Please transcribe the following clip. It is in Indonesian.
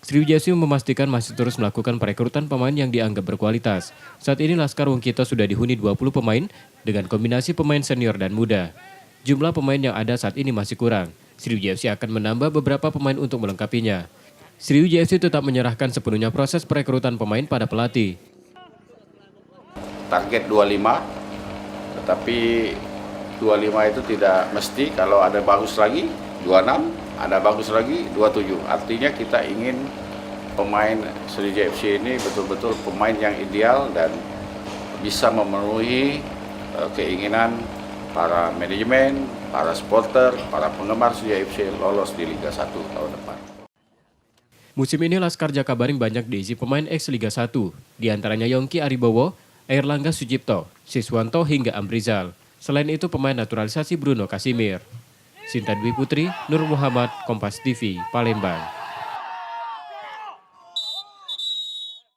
Sriwijaya FC memastikan masih terus melakukan perekrutan pemain yang dianggap berkualitas. Saat ini Laskar Wongkito sudah dihuni 20 pemain dengan kombinasi pemain senior dan muda. Jumlah pemain yang ada saat ini masih kurang. Sriwijaya FC akan menambah beberapa pemain untuk melengkapinya. Sriwijaya FC tetap menyerahkan sepenuhnya proses perekrutan pemain pada pelatih. Target 25, tetapi 25 itu tidak mesti, kalau ada bagus lagi 26, ada bagus lagi 27. Artinya kita ingin pemain Sriwijaya FC ini betul-betul pemain yang ideal dan bisa memenuhi keinginan para manajemen, para supporter, para penggemar Sriwijaya FC lolos di Liga 1 tahun depan. Musim ini Laskar Jakabaring banyak diisi pemain ex Liga 1, diantaranya Yongki Aribowo, Airlangga Sucipto, Siswanto hingga Amrizal. Selain itu pemain naturalisasi Bruno Casimir. Sinta Dwi Putri, Nur Muhammad, Kompas TV, Palembang.